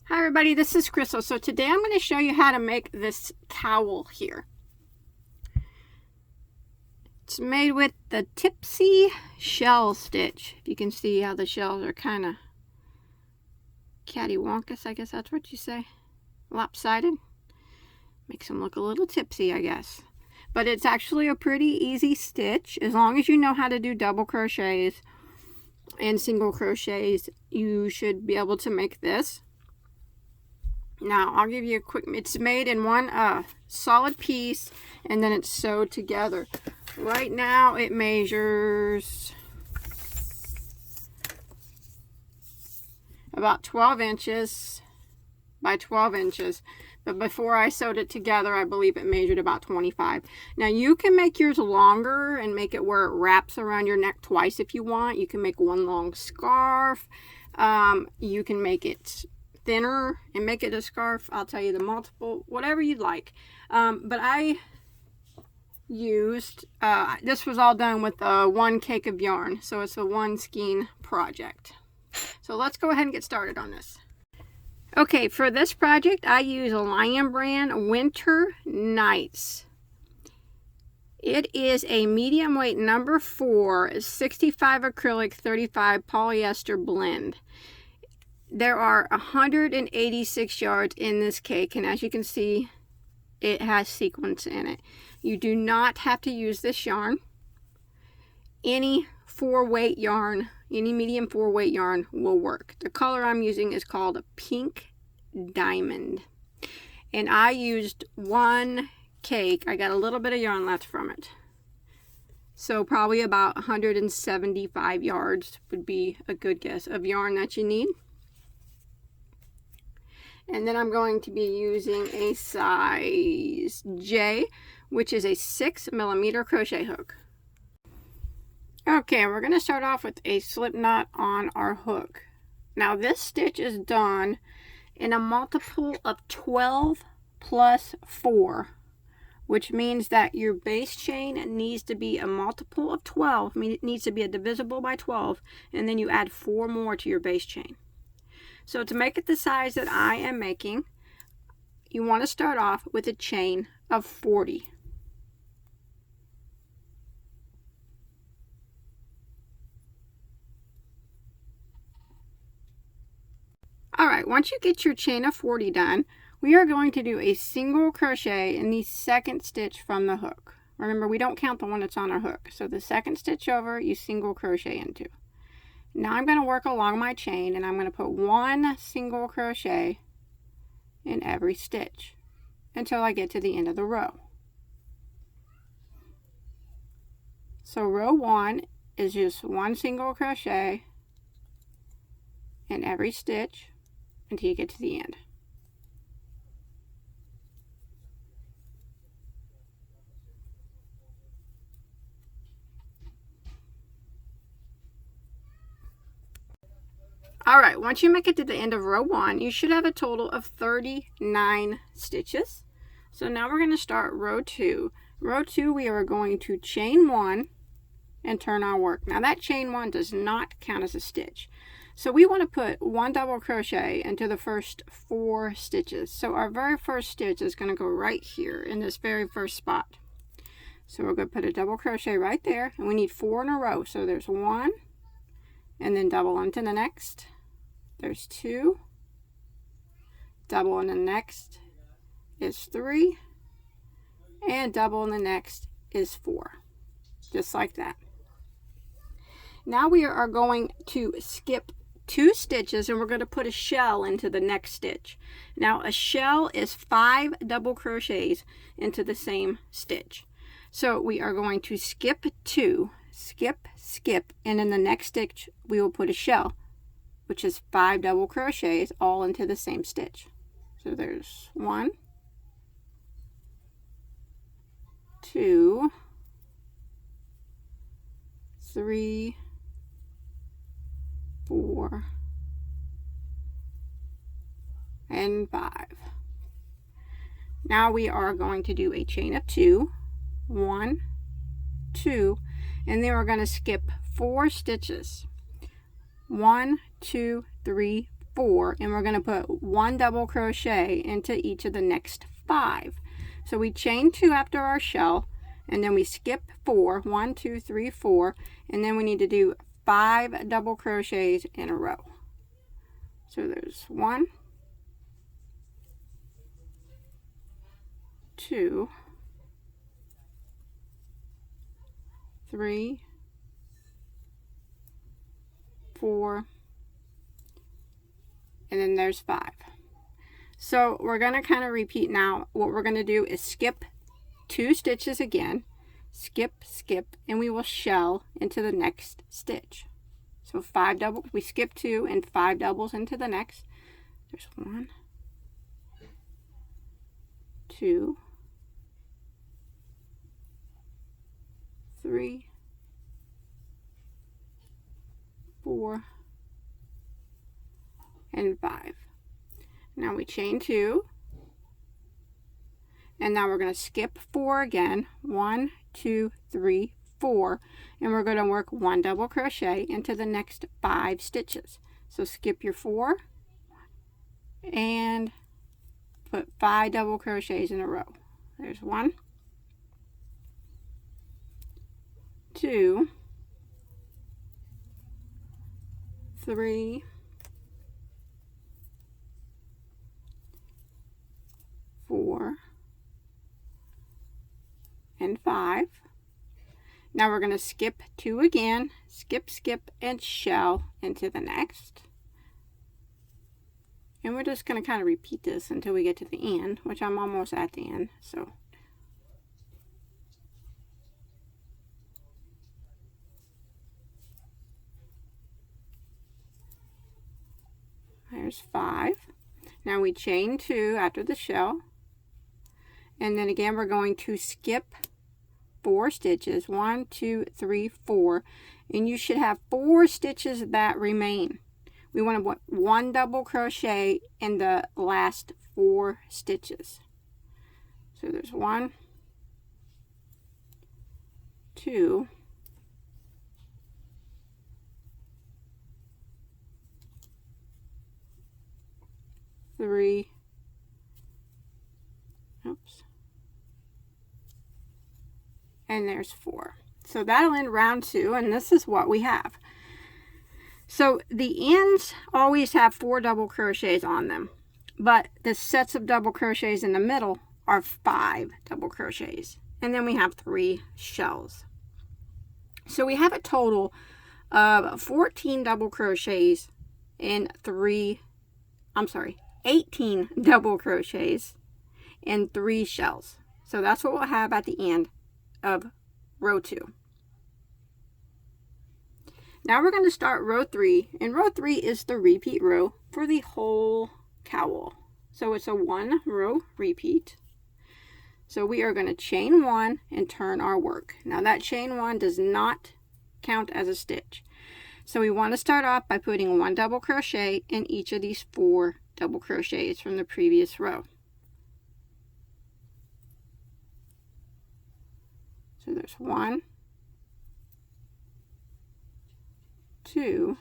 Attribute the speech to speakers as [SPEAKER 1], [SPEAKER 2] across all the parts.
[SPEAKER 1] Hi everybody, this is Crystal. So today I'm going to show you how to make this cowl here. It's made with the Tipsy shell stitch. You can see how the shells are kind of cattywampus, I guess that's what you say. Lopsided. Makes them look a little tipsy, I guess. But it's actually a pretty easy stitch. As long as you know how to do double crochets and single crochets, you should be able to make this. Now, I'll give you a quick, it's made in one solid piece, and then it's sewed together. Right now, it measures about 12 inches by 12 inches. But before I sewed it together, I believe it measured about 25. Now, you can make yours longer and make it where it wraps around your neck twice if you want. You can make one long scarf. You can make it thinner and make it a scarf. I'll tell you the multiple, whatever you'd like. But I used, this was all done with one cake of yarn. So it's a one skein project. So let's go ahead and get started on this. Okay, for this project, I use a Lionbrand Winter Nights. It is a medium weight number 4, 65 acrylic, 35 polyester blend. There are 186 yards in this cake, and as you can see, it has sequins in it. You do not have to use this yarn. Any 4-weight yarn, any medium 4-weight yarn will work. The color I'm using is called Pink Diamond. And I used one cake. I got a little bit of yarn left from it. So probably about 175 yards would be a good guess of yarn that you need. And then I'm going to be using a size J, which is a 6mm crochet hook. Okay, we're going to start off with a slip knot on our hook. Now this stitch is done in a multiple of 12 plus 4, which means that your base chain needs to be a multiple of 12. I mean, it needs to be a divisible by 12, and then you add 4 more to your base chain. So to make it the size that I am making, you want to start off with a chain of 40. Alright, once you get your chain of 40 done, we are going to do a single crochet in the second stitch from the hook. Remember, we don't count the one that's on our hook. So the second stitch over, you single crochet into. Now I'm going to work along my chain, and I'm going to put one single crochet in every stitch until I get to the end of the row. So row 1 is just one single crochet in every stitch until you get to the end. Alright, once you make it to the end of row 1, you should have a total of 39 stitches. So now we're going to start row 2. Row 2, we are going to chain 1 and turn our work. Now that chain 1 does not count as a stitch. So we want to put one double crochet into the first 4 stitches. So our very first stitch is going to go right here in this very first spot. So we're going to put a double crochet right there, and we need 4 in a row. So there's 1, and then double into the next. There's 2, double in the next is 3, and double in the next is 4, just like that. Now we are going to skip 2 stitches, and we're going to put a shell into the next stitch. Now a shell is 5 double crochets into the same stitch. So we are going to skip 2, skip, skip, and in the next stitch we will put a shell, which is 5 double crochets all into the same stitch. So there's 1, 2, 3, 4, and 5. Now we are going to do a chain of 2, 1, 2, and then we're going to skip 4 stitches. 1, 2, 3, 4, and we're going to put 1 double crochet into each of the next 5. So we chain 2 after our shell, and then we skip 4, 1, 2, 3, 4, and then we need to do 5 double crochets in a row. So there's 1, 2, 3, 4, and then there's 5. So we're going to kind of repeat now. What we're going to do is skip 2 stitches again, skip, skip, and we will shell into the next stitch. So 5 double, we skip 2 and 5 doubles into the next. There's 1, 2, 3, 4, and 5. Now we chain 2, and now we're going to skip 4 again, 1, 2, 3, 4, and we're going to work 1 double crochet into the next 5 stitches. So skip your 4 and put 5 double crochets in a row. There's 1, 2, 3, 4, and 5. Now we're going to skip 2 again, skip, skip, and shell into the next. And we're just going to kind of repeat this until we get to the end, which I'm almost at the end. So there's 5. Now we chain 2 after the shell, and then again we're going to skip 4 stitches, 1, 2, 3, 4, and you should have 4 stitches that remain. We want to put 1 double crochet in the last 4 stitches. So there's 1, 2, 3, oops, and there's 4. So that'll end round 2, and this is what we have. So the ends always have 4 double crochets on them, but the sets of double crochets in the middle are 5 double crochets, and then we have 3 shells. So we have a total of 14 double crochets and 18 double crochets and 3 shells. So that's what we'll have at the end of row 2. Now we're going to start row 3, and row 3 is the repeat row for the whole cowl. So it's a 1 row repeat. So we are going to chain 1 and turn our work. Now that chain 1 does not count as a stitch. So we want to start off by putting 1 double crochet in each of these 4 double crochets from the previous row. So there's 1, 2,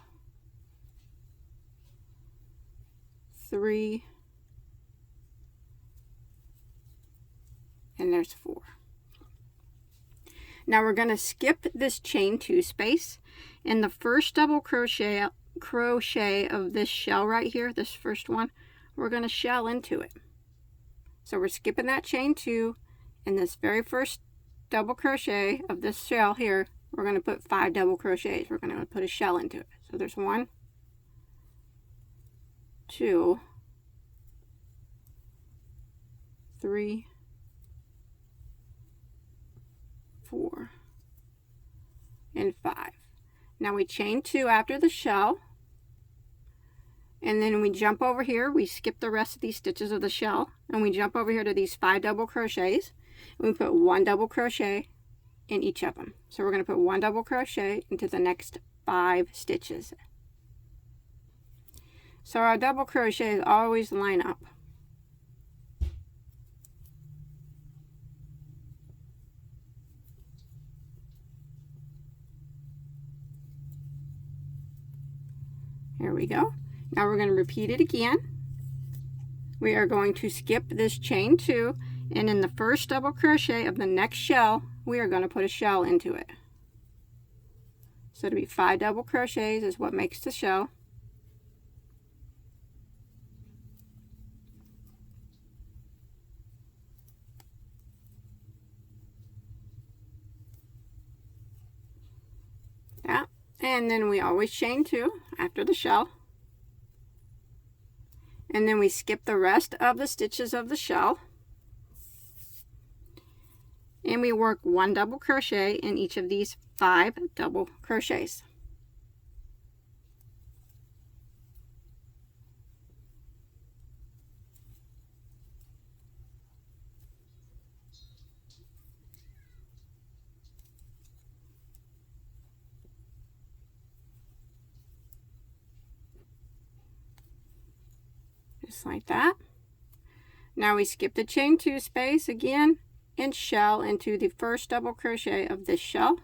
[SPEAKER 1] 3, and there's 4. Now we're going to skip this chain 2 space, and the first double crochet of this shell right here, this first one, we're going to shell into it. So we're skipping that chain 2, and this very first double crochet of this shell here, we're going to put 5 double crochets. We're going to put a shell into it. So there's 1, 2, 3, 4, and 5. Now we chain 2 after the shell, and then we jump over here. We skip the rest of these stitches of the shell, and we jump over here to these 5 double crochets, and we put 1 double crochet in each of them. So we're going to put 1 double crochet into the next 5 stitches. So our double crochets always line up. Here we go. Now we're going to repeat it again. We are going to skip this chain 2, and in the first double crochet of the next shell, we are going to put a shell into it. So to be 5 double crochets is what makes the shell. Yeah, and then we always chain 2 after the shell. And then we skip the rest of the stitches of the shell. And we work 1 double crochet in each of these 5 double crochets. Just like that. Now we skip the chain 2 space again and shell into the first double crochet of this shell.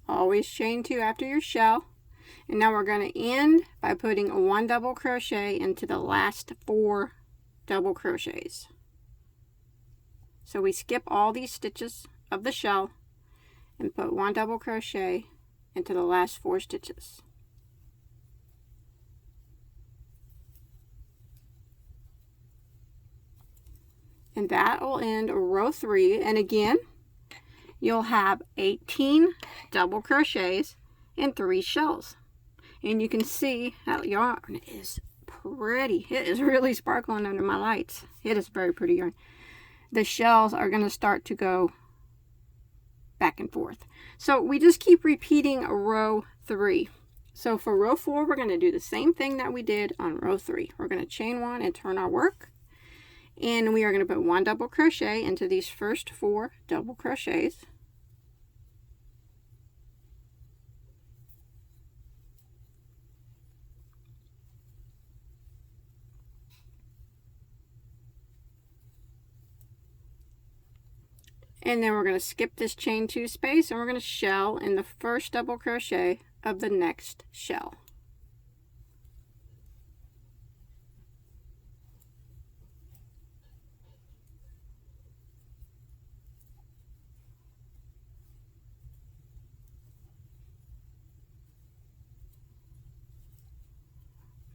[SPEAKER 1] Always chain 2 after your shell. And now we're going to end by putting 1 double crochet into the last 4 double crochets. So we skip all these stitches of the shell and put 1 double crochet into the last 4 stitches. And that will end row 3. And again, you'll have 18 double crochets and 3 shells. And you can see that yarn is pretty. It is really sparkling under my lights. It is very pretty yarn. The shells are going to start to go back and forth. So we just keep repeating row 3. So for row 4, we're going to do the same thing that we did on row 3. We're going to chain 1 and turn our work. And we are going to put 1 double crochet into these first 4 double crochets. And then we're going to skip this chain 2 space and we're going to shell in the first double crochet of the next shell.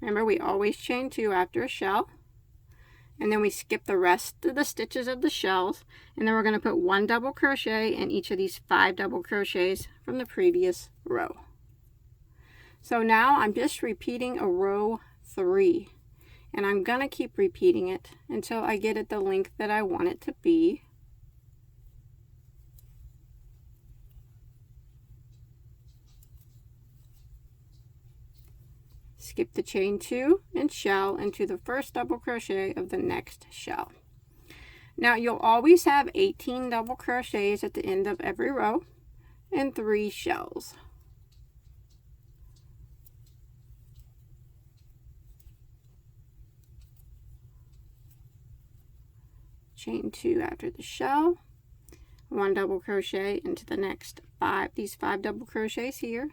[SPEAKER 1] Remember, we always chain 2 after a shell. And then we skip the rest of the stitches of the shells, and then we're going to put 1 double crochet in each of these 5 double crochets from the previous row. So now I'm just repeating a row 3, and I'm going to keep repeating it until I get it the length that I want it to be. Skip the chain 2 and shell into the first double crochet of the next shell. Now you'll always have 18 double crochets at the end of every row and 3 shells. Chain 2 after the shell, 1 double crochet into the next 5 double crochets here.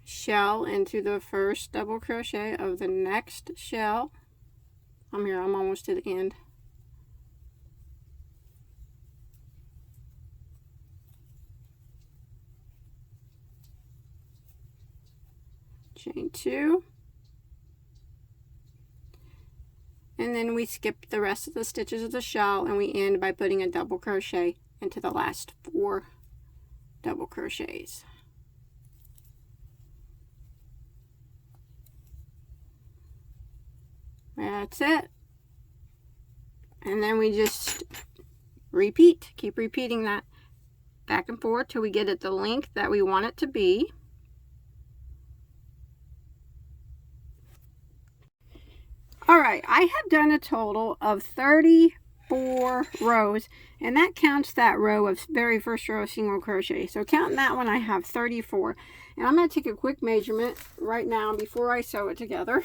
[SPEAKER 1] Shell into the first double crochet of the next shell. I'm almost to the end. Chain 2. And then we skip the rest of the stitches of the shell and we end by putting a double crochet into the last 4 double crochets. That's it. And then we just repeat, keep repeating that back and forth till we get it the length that we want it to be. All right, I have done a total of 34 rows, and that counts that row of very first row of single crochet. So counting that one, I have 34. And I'm going to take a quick measurement right now before I sew it together.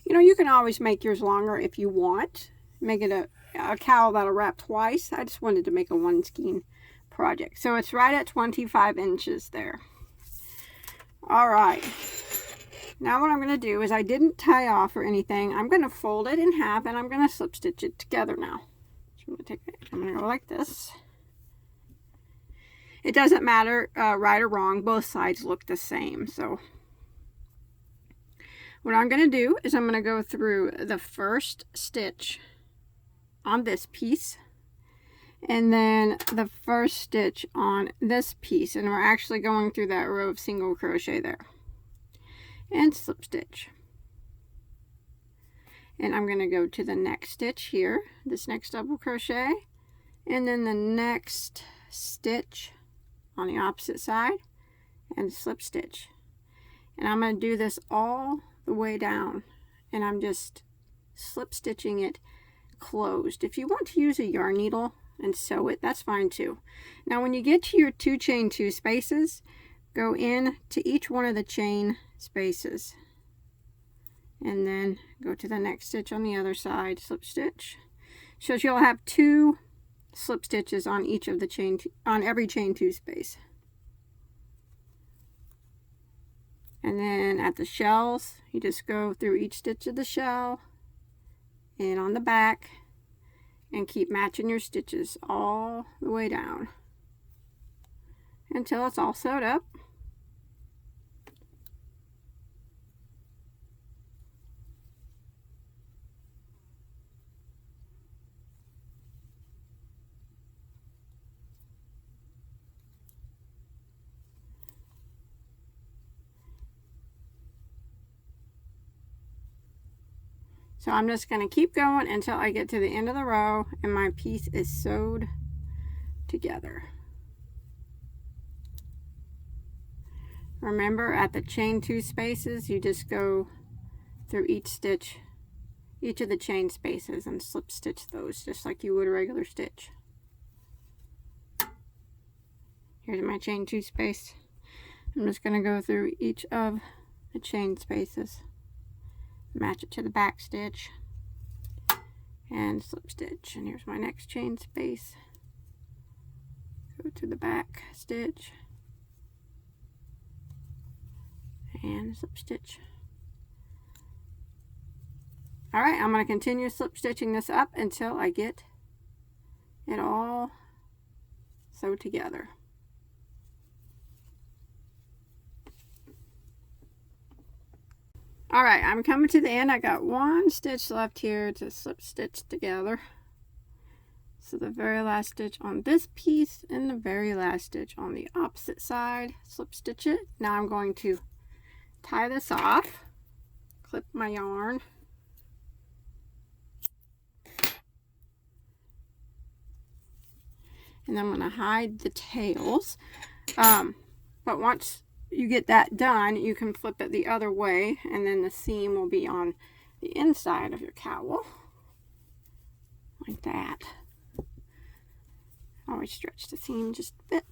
[SPEAKER 1] You know, you can always make yours longer if you want. Make it a cowl that'll wrap twice. I just wanted to make a one skein project. So it's right at 25 inches there. All right. Now what I'm going to do is, I didn't tie off or anything. I'm going to fold it in half and I'm going to slip stitch it together now. So I'm going to go like this. It doesn't matter right or wrong. Both sides look the same. So what I'm going to do is I'm going to go through the first stitch on this piece, and then the first stitch on this piece, and we're actually going through that row of single crochet there, and slip stitch. And I'm going to go to the next stitch here, this next double crochet, and then the next stitch on the opposite side, and slip stitch. And I'm going to do this all the way down, and I'm just slip stitching it closed. If you want to use a yarn needle and sew it, that's fine too. Now when you get to your 2 chain 2 spaces, go in to each one of the chain spaces, and then go to the next stitch on the other side, slip stitch. So you'll have 2 slip stitches on each of the on every chain 2 space. And then at the shells, you just go through each stitch of the shell and on the back, and keep matching your stitches all the way down until it's all sewed up. So I'm just going to keep going until I get to the end of the row and my piece is sewed together. Remember, at the chain 2 spaces, you just go through each stitch, each of the chain spaces, and slip stitch those just like you would a regular stitch. Here's my chain 2 space. I'm just going to go through each of the chain spaces, match it to the back stitch, and slip stitch. And here's my next chain space. Go to the back stitch and slip stitch. All right, I'm going to continue slip stitching this up until I get it all sewed together. All right, I'm coming to the end. I got 1 stitch left here to slip stitch together. So the very last stitch on this piece and the very last stitch on the opposite side, slip stitch it. Now I'm going to tie this off, clip my yarn, and I'm going to hide the tails. But once you get that done, you can flip it the other way, and then the seam will be on the inside of your cowl, like that. Always stretch the seam just a bit.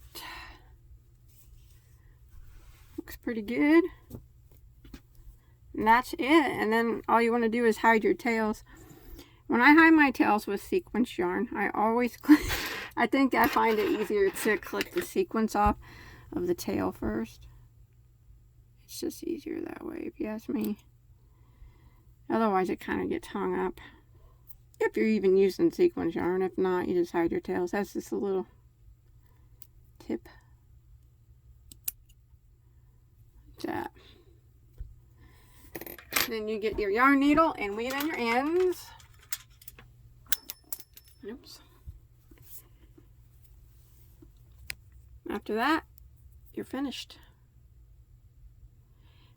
[SPEAKER 1] Looks pretty good. And that's it. And then all you want to do is hide your tails. When I hide my tails with sequence yarn, I always clip. I think I find it easier to clip the sequence off of the tail first. It's just easier that way, if you ask me. Otherwise, it kind of gets hung up. If you're even using sequence yarn. If not, you just hide your tails. That's just a little tip. Like that. Then you get your yarn needle and weave in your ends. Oops. After that, you're finished.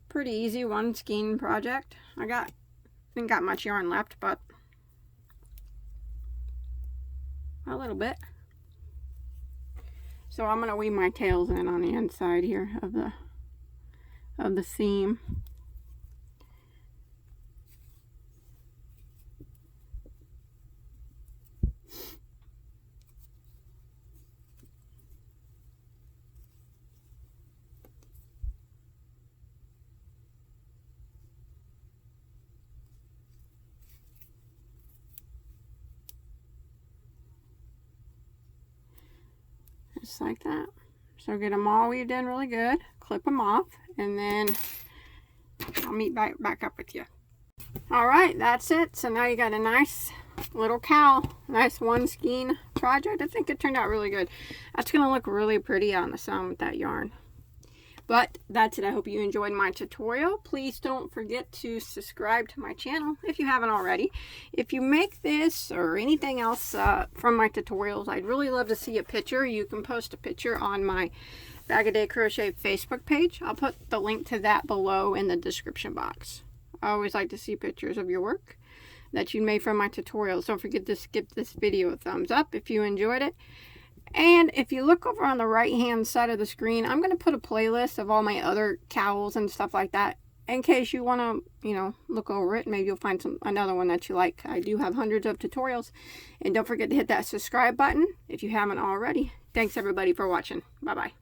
[SPEAKER 1] Pretty easy one skein project. Didn't got much yarn left, but a little bit. So I'm gonna weave my tails in on the inside here of the seam. just like that. So get them all weaved in really good, clip them off, and then I'll meet back up with you. All right, that's it. So now you got a nice little cowl, nice one skein project. I think it turned out really good. That's gonna look really pretty on the sun with that yarn. But that's it. I hope you enjoyed my tutorial. Please don't forget to subscribe to my channel if you haven't already. If you make this or anything else from my tutorials, I'd really love to see a picture. You can post a picture on my Bagoday Crochet Facebook page. I'll put the link to that below in the description box. I always like to see pictures of your work that you made from my tutorials. Don't forget to give this video a thumbs up if you enjoyed it. And if you look over on the right hand side of the screen, I'm going to put a playlist of all my other cowls and stuff like that in case you want to, you know, look over it. Maybe you'll find another one that you like. I do have hundreds of tutorials. And don't forget to hit that subscribe button if you haven't already. Thanks everybody for watching. Bye bye.